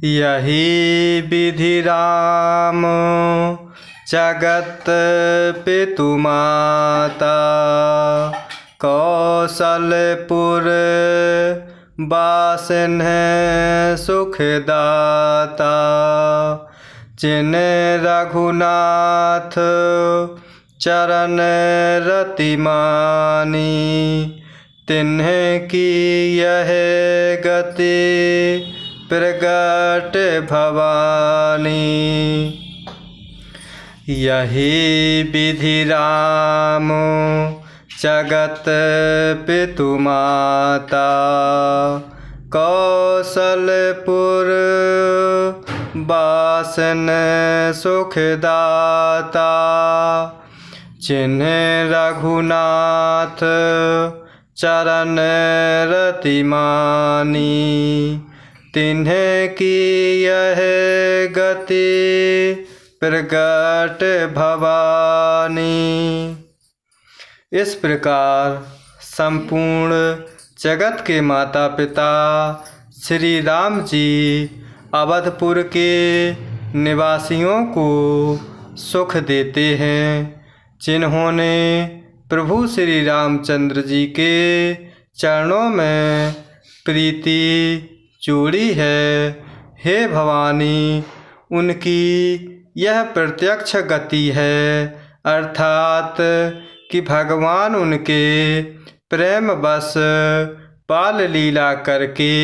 यही विधि राम जगत पितु माता, कौशलपुर बासिन सुखदाता। जिन रघुनाथ चरण रति मानी, तिन्ह की यह गति प्रगट भवानी। यही विधि राम जगत पितु माता, कौशलपुर बासिन सुखदाता। जिन्ह रघुनाथ चरण रति मानी, तिन्ह की यह गति प्रगट भवानी। इस प्रकार संपूर्ण जगत के माता पिता श्री राम जी अवधपुर के निवासियों को सुख देते हैं, जिन्होंने प्रभु श्री रामचंद्र जी के चरणों में प्रीति जोड़ी है। हे भवानी, उनकी यह प्रत्यक्ष गति है, अर्थात कि भगवान उनके प्रेम बस बाल लीला करके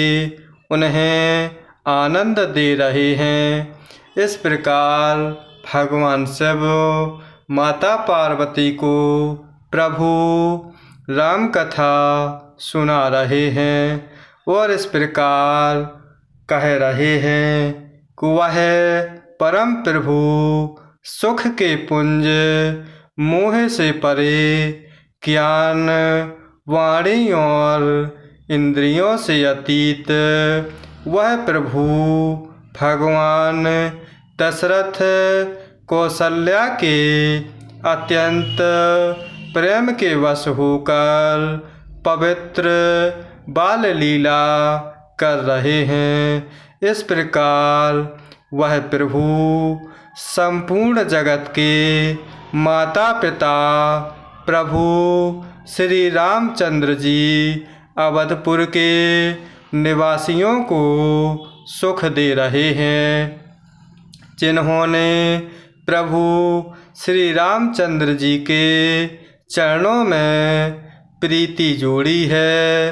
उन्हें आनंद दे रहे हैं। इस प्रकार भगवान शिव माता पार्वती को प्रभु राम कथा सुना रहे हैं और इस प्रकार कह रहे हैं कि वह परम प्रभु सुख के पुंज, मोह से परे, ज्ञान वाणी और इंद्रियों से अतीत वह प्रभु भगवान दशरथ कौशल्या के अत्यंत प्रेम के वश होकर पवित्र बाल लीला कर रहे हैं। इस प्रकार वह प्रभु संपूर्ण जगत के माता पिता प्रभु श्री रामचंद्र जी अवधपुर के निवासियों को सुख दे रहे हैं, जिन्होंने प्रभु श्री रामचंद्र जी के चरणों में प्रीति जोड़ी है।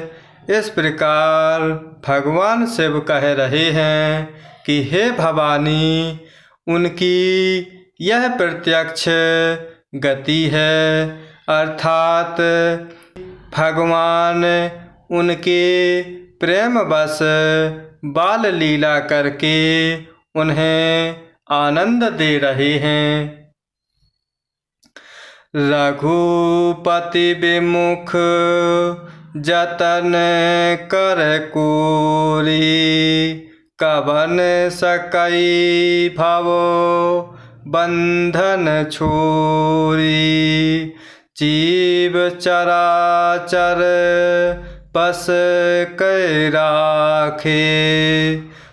इस प्रकार भगवान शिव कह रहे हैं कि हे भवानी, उनकी यह प्रत्यक्ष गति है, अर्थात भगवान उनके प्रेम बस बाल लीला करके उन्हें आनंद दे रहे हैं। रघुपति विमुख जतन कर कोरी, कवन सकई भव बंधन छोरी। जीव चराचर बस कै राखे,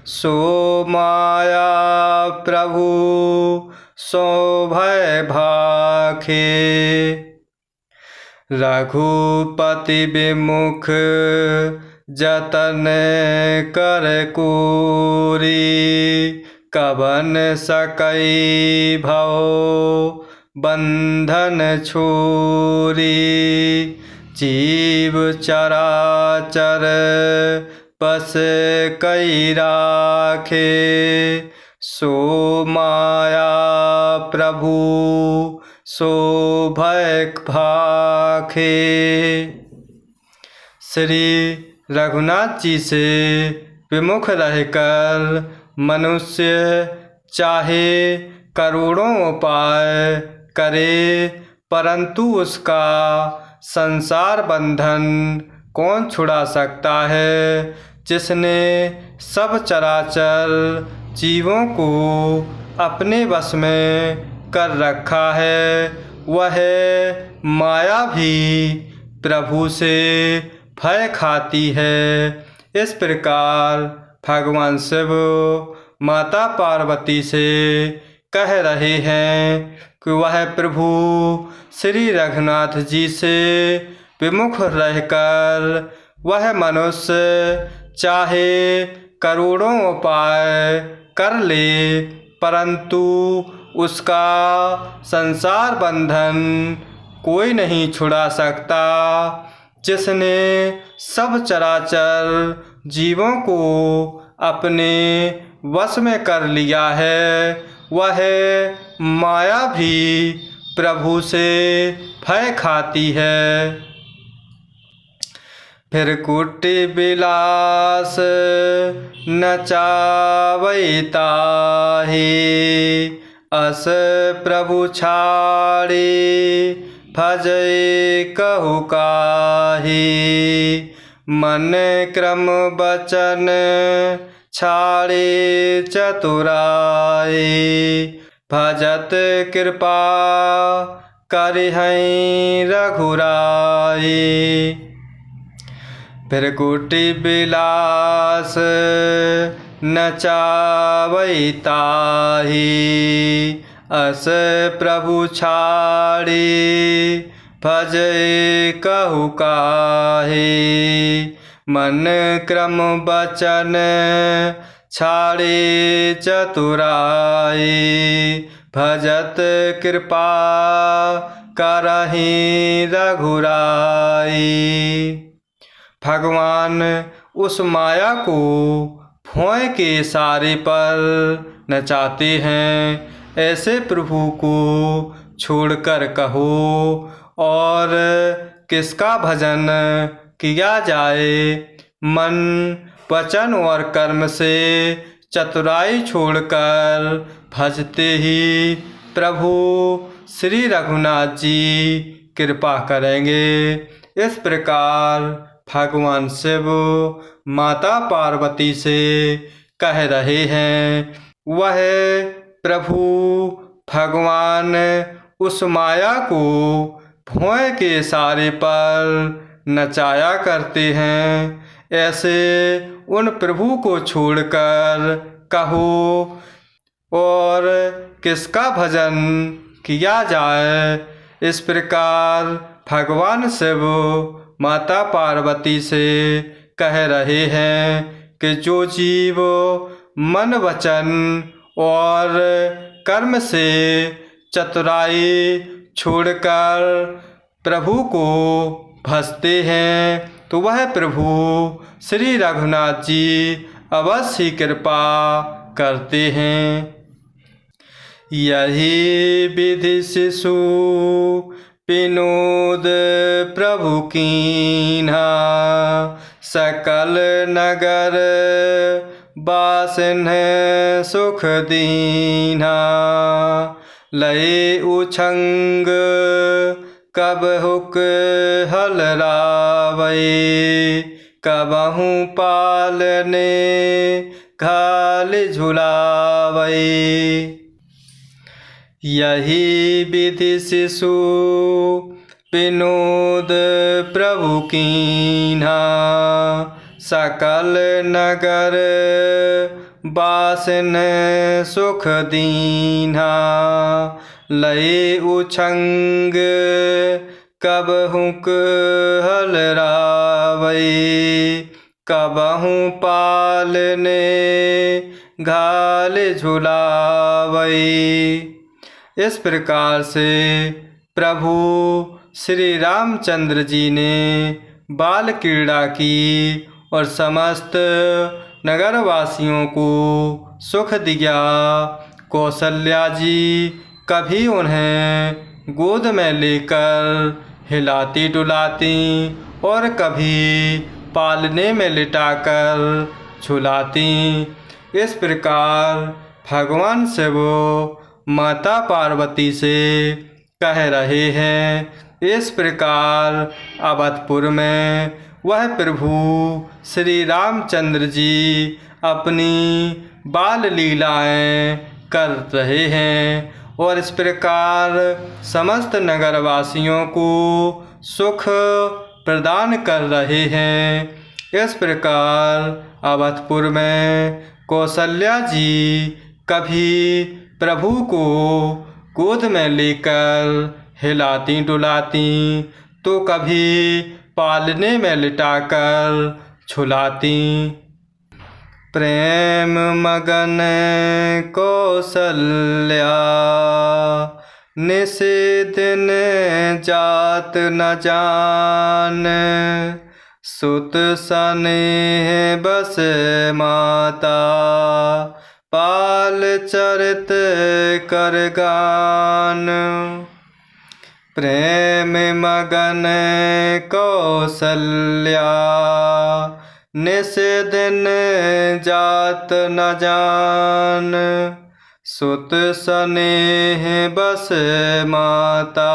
सो माया प्रभु सो भय भाखे। रघुपति विमुख जतन कर कोरी, कवन सकई भव बंधन छोरी। जीव चराचर बस कई राखे, सो माया प्रभु सो भय भाखे। श्री रघुनाथ जी से विमुख रहकर मनुष्य चाहे करोड़ों उपाय करे, परंतु उसका संसार बंधन कौन छुड़ा सकता है। जिसने सब चराचर जीवों को अपने वश में कर रखा है, वह माया भी प्रभु से भय खाती है। इस प्रकार भगवान शिव माता पार्वती से कह रहे हैं कि वह प्रभु श्री रघुनाथ जी से विमुख रहकर वह मनुष्य चाहे करोड़ों उपाय कर ले, परंतु उसका संसार बंधन कोई नहीं छुड़ा सकता। जिसने सब चराचर जीवों को अपने वश में कर लिया है, वह माया भी प्रभु से भय खाती है। फिर कुटी बिलास नचावै ताहि, अस प्रभु छाड़े भजै कहु काहि। मन क्रम बचन छाड़े चतुराई, भजत कृपा करिहै रघुराई। फिर कुटी बिलास नचावै ताहि, अस प्रभु छाड़े भजै कहु काहि। मन क्रम बचन छाड़े चतुराई, भजत कृपा करहि रघुराई। भगवान उस माया को भौएं के इशारे पर नचाते हैं। ऐसे प्रभु को छोड़कर कहो और किसका भजन किया जाए। मन वचन और कर्म से चतुराई छोड़कर भजते ही प्रभु श्री रघुनाथ जी कृपा करेंगे। इस प्रकार भगवान शिव माता पार्वती से कह रहे हैं। वह प्रभु भगवान उस माया को भौएं के इशारे पर नचाया करते हैं। ऐसे उन प्रभु को छोड़कर कहो और किसका भजन किया जाए। इस प्रकार भगवान शिव माता पार्वती से कह रहे हैं कि जो जीव मन वचन और कर्म से चतुराई छोड़कर प्रभु को भजते हैं, तो वह प्रभु श्री रघुनाथ जी अवश्य ही कृपा करते हैं। यही विधि शिशु विनोद प्रभु कीन्हा, सकल नगर बासिन सुख दीन्हा। लय उछंग कब हुक हल रावै, कबहु पालने घाल झुलावै। यही विधि शिशु विनोद प्रभु कीन्हा, सकल नगर बासिन सुख दीन्हा। लय उछंग कब हुक हल रावै, कबहु पालने घाल झुलावै। इस प्रकार से प्रभु श्री रामचंद्र जी ने बाल क्रीड़ा की और समस्त नगरवासियों को सुख दिया। कौशल्या जी कभी उन्हें गोद में लेकर हिलाती डुलाती और कभी पालने में लिटाकर झुलाती। इस प्रकार भगवान शिव माता पार्वती से कह रहे हैं। इस प्रकार अवधपुर में वह प्रभु श्री रामचंद्र जी अपनी बाल लीलाएं कर रहे हैं और इस प्रकार समस्त नगरवासियों को सुख प्रदान कर रहे हैं। इस प्रकार अवधपुर में कौशल्या जी कभी प्रभु को गोद में लेकर हिलाती डुलाती तो कभी पालने में लिटाकर झुलाती। प्रेम मगन कौशल्या निस दिन जात न जान सुत स्नेह बस माता पाल चरित कर गान। प्रेम मगन कौशल्या निस दिन जात न जान सुत स्नेह बस माता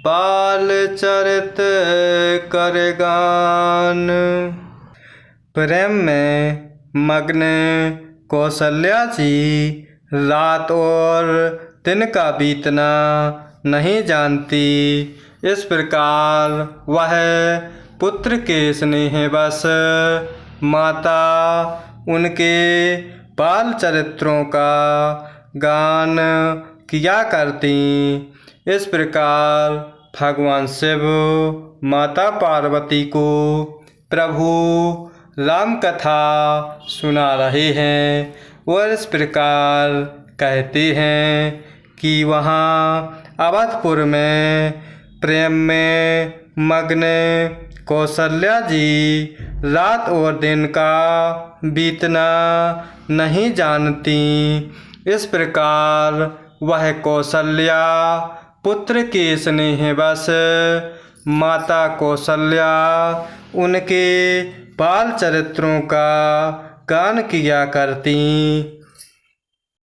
पाल चरित कर गान। प्रेम में मग्न कौशल्या जी रात और दिन का बीतना नहीं जानती। इस प्रकार वह पुत्र के स्नेह बस माता उनके बाल चरित्रों का गान किया करती। इस प्रकार भगवान शिव माता पार्वती को प्रभु राम कथा सुना रहे हैं और इस प्रकार कहते हैं कि वहाँ अवधपुर में प्रेम में मग्न कौशल्या जी रात और दिन का बीतना नहीं जानती। इस प्रकार वह कौशल्या पुत्र के स्नेह बस माता कौशल्या उनके बाल चरित्रों का गान किया करती।